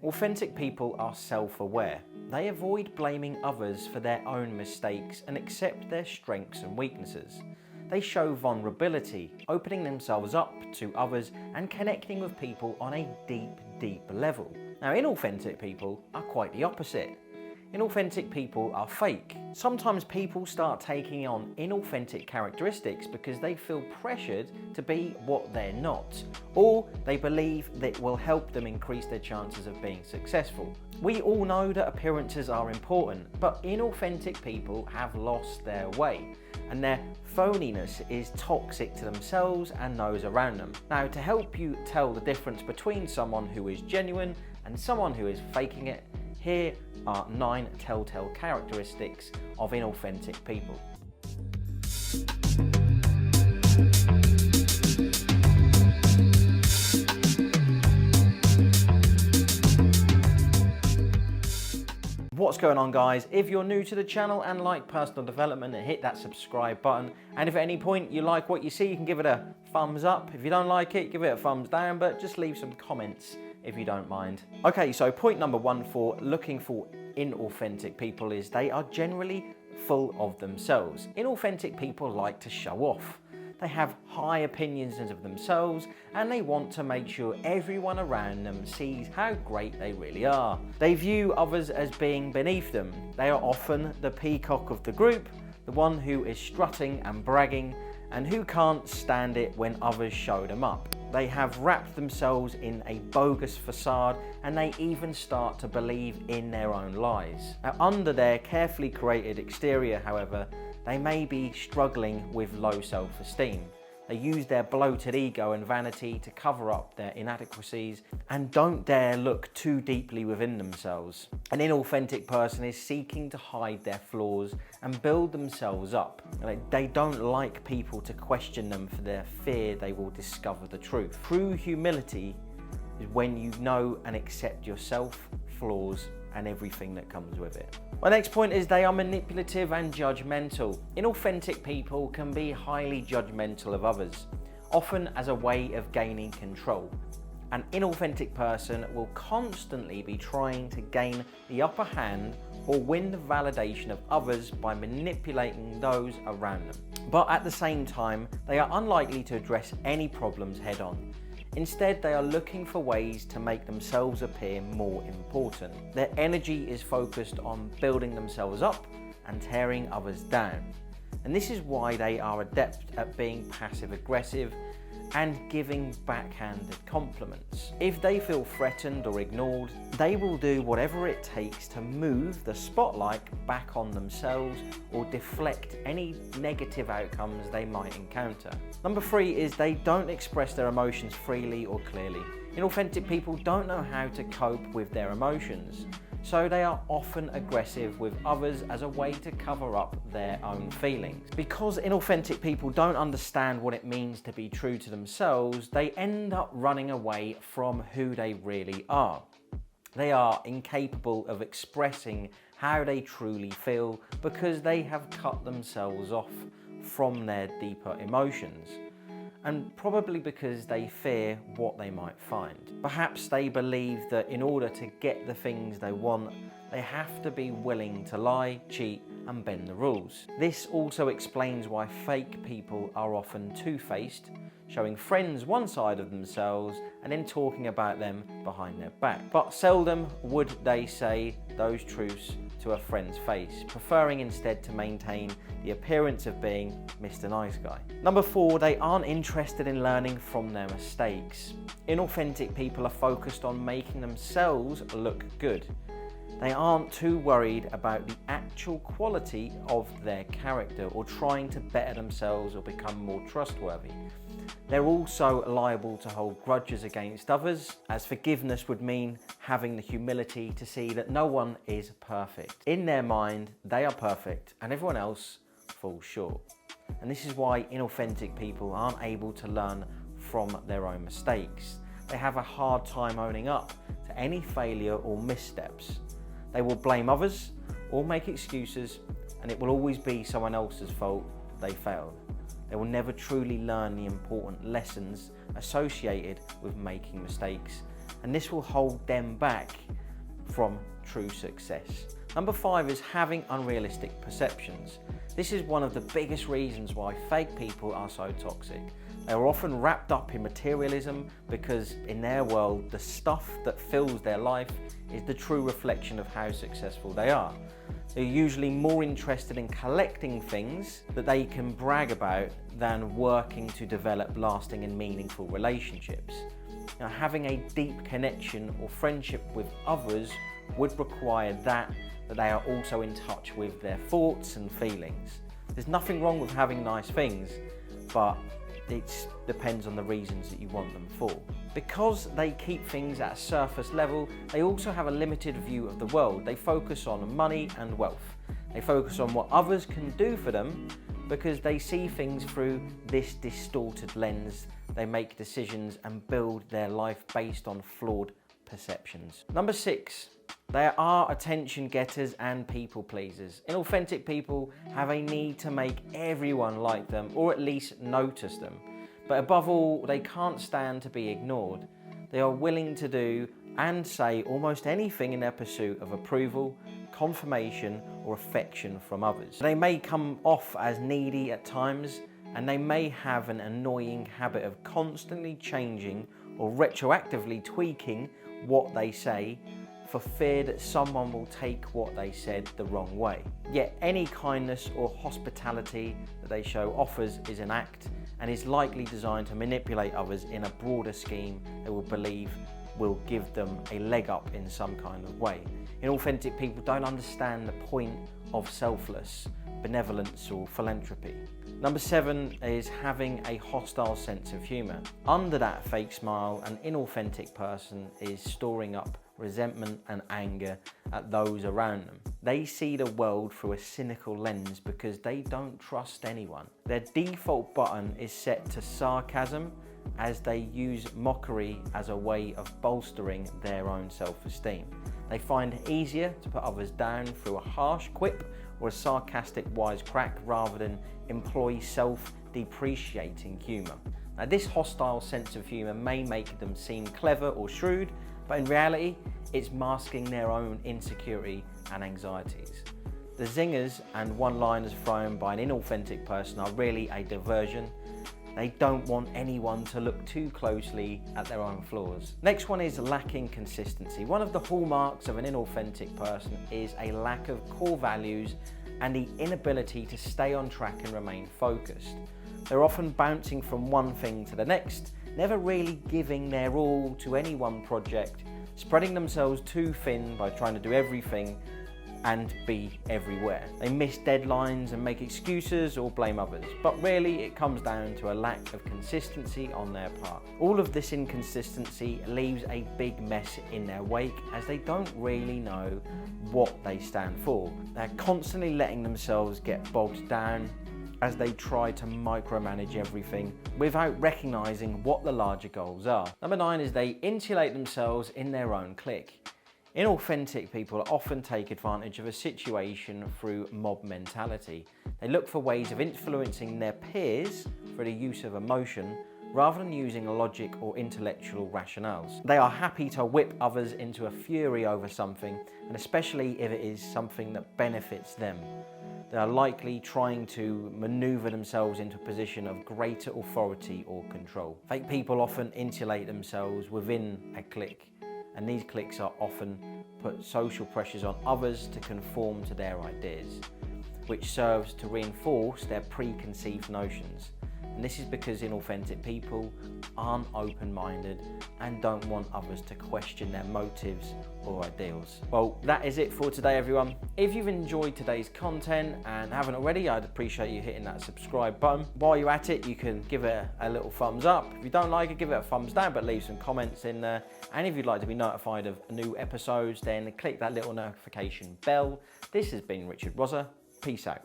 Authentic people are self-aware. They avoid blaming others for their own mistakes and accept their strengths and weaknesses. They show vulnerability, opening themselves up to others and connecting with people on a deep level. Now, inauthentic people are quite the opposite. Inauthentic people are fake. Sometimes people start taking on inauthentic characteristics because they feel pressured to be what they're not, or they believe that it will help them increase their chances of being successful. We all know that appearances are important, but inauthentic people have lost their way, and their phoniness is toxic to themselves and those around them. Now, to help you tell the difference between someone who is genuine and someone who is faking it, here are 9 telltale characteristics of inauthentic people. What's going on, guys? If you're new to the channel and like personal development, hit that subscribe button. And if at any point you like what you see, you can give it a thumbs up. If you don't like it, give it a thumbs down, but just leave some comments if you don't mind. Okay, so point number 1 for looking for inauthentic people is they are generally full of themselves. Inauthentic people like to show off. They have high opinions of themselves and they want to make sure everyone around them sees how great they really are. They view others as being beneath them. They are often the peacock of the group, the one who is strutting and bragging and who can't stand it when others show them up. They have wrapped themselves in a bogus facade and they even start to believe in their own lies. Now, under their carefully created exterior, however, they may be struggling with low self-esteem. They use their bloated ego and vanity to cover up their inadequacies and don't dare look too deeply within themselves. An inauthentic person is seeking to hide their flaws and build themselves up. They don't like people to question them for their fear they will discover the truth. True humility is when you know and accept yourself, flaws, and everything that comes with it. My next point is they are manipulative and judgmental. Inauthentic people can be highly judgmental of others, often as a way of gaining control. An inauthentic person will constantly be trying to gain the upper hand or win the validation of others by manipulating those around them. But at the same time, they are unlikely to address any problems head on. Instead, they are looking for ways to make themselves appear more important. Their energy is focused on building themselves up and tearing others down. And this is why they are adept at being passive-aggressive and giving backhanded compliments. If they feel threatened or ignored, they will do whatever it takes to move the spotlight back on themselves or deflect any negative outcomes they might encounter. Number 3 is they don't express their emotions freely or clearly. Inauthentic people don't know how to cope with their emotions, so they are often aggressive with others as a way to cover up their own feelings. Because inauthentic people don't understand what it means to be true to themselves, they end up running away from who they really are. They are incapable of expressing how they truly feel because they have cut themselves off from their deeper emotions, and probably because they fear what they might find. Perhaps they believe that in order to get the things they want, they have to be willing to lie, cheat, and bend the rules. This also explains why fake people are often two-faced, showing friends one side of themselves and then talking about them behind their back. But seldom would they say those truths to a friend's face, preferring instead to maintain the appearance of being Mr. Nice Guy. Number 4, they aren't interested in learning from their mistakes. Inauthentic people are focused on making themselves look good. They aren't too worried about the actual quality of their character or trying to better themselves or become more trustworthy. They're also liable to hold grudges against others, as forgiveness would mean having the humility to see that no one is perfect. In their mind, they are perfect and everyone else falls short. And this is why inauthentic people aren't able to learn from their own mistakes. They have a hard time owning up to any failure or missteps. They will blame others or make excuses, and it will always be someone else's fault they failed. They will never truly learn the important lessons associated with making mistakes, and this will hold them back from true success. Number 5 is having unrealistic perceptions. This is one of the biggest reasons why fake people are so toxic. They are often wrapped up in materialism because in their world, the stuff that fills their life is the true reflection of how successful they are. They're usually more interested in collecting things that they can brag about than working to develop lasting and meaningful relationships. Now, having a deep connection or friendship with others would require that they are also in touch with their thoughts and feelings. There's nothing wrong with having nice things, but it depends on the reasons that you want them for. Because they keep things at a surface level, they also have a limited view of the world. They focus on money and wealth. They focus on what others can do for them because they see things through this distorted lens. They make decisions and build their life based on flawed perceptions. Number 6, they are attention getters and people pleasers. Inauthentic people have a need to make everyone like them or at least notice them. But above all, they can't stand to be ignored. They are willing to do and say almost anything in their pursuit of approval, confirmation, or affection from others. They may come off as needy at times, and they may have an annoying habit of constantly changing or retroactively tweaking what they say for fear that someone will take what they said the wrong way. Yet any kindness or hospitality that they show offers is an act and is likely designed to manipulate others in a broader scheme they will believe will give them a leg up in some kind of way. Inauthentic people don't understand the point of selfless benevolence or philanthropy. Number 7 is having a hostile sense of humour. Under that fake smile, an inauthentic person is storing up resentment and anger at those around them. They see the world through a cynical lens because they don't trust anyone. Their default button is set to sarcasm as they use mockery as a way of bolstering their own self-esteem. They find it easier to put others down through a harsh quip or a sarcastic wisecrack rather than employ self-depreciating humour. Now, this hostile sense of humour may make them seem clever or shrewd, but in reality, it's masking their own insecurity and anxieties. The zingers and one-liners thrown by an inauthentic person are really a diversion. They don't want anyone to look too closely at their own flaws. Next one is lacking consistency. One of the hallmarks of an inauthentic person is a lack of core values and the inability to stay on track and remain focused. They're often bouncing from one thing to the next, never really giving their all to any one project, spreading themselves too thin by trying to do everything and be everywhere. They miss deadlines and make excuses or blame others, but really it comes down to a lack of consistency on their part. All of this inconsistency leaves a big mess in their wake as they don't really know what they stand for. They're constantly letting themselves get bogged down as they try to micromanage everything without recognizing what the larger goals are. Number 9 is they insulate themselves in their own clique. Inauthentic people often take advantage of a situation through mob mentality. They look for ways of influencing their peers through the use of emotion rather than using logic or intellectual rationales. They are happy to whip others into a fury over something, and especially if it is something that benefits them. They are likely trying to maneuver themselves into a position of greater authority or control. Fake people often insulate themselves within a clique, and these cliques are often put social pressures on others to conform to their ideas, which serves to reinforce their preconceived notions. And this is because inauthentic people aren't open-minded and don't want others to question their motives or ideals. Well, that is it for today, everyone. If you've enjoyed today's content and haven't already, I'd appreciate you hitting that subscribe button. While you're at it, you can give it a little thumbs up. If you don't like it, give it a thumbs down, but leave some comments in there. And if you'd like to be notified of new episodes, then click that little notification bell. This has been Richard Rosser. Peace out.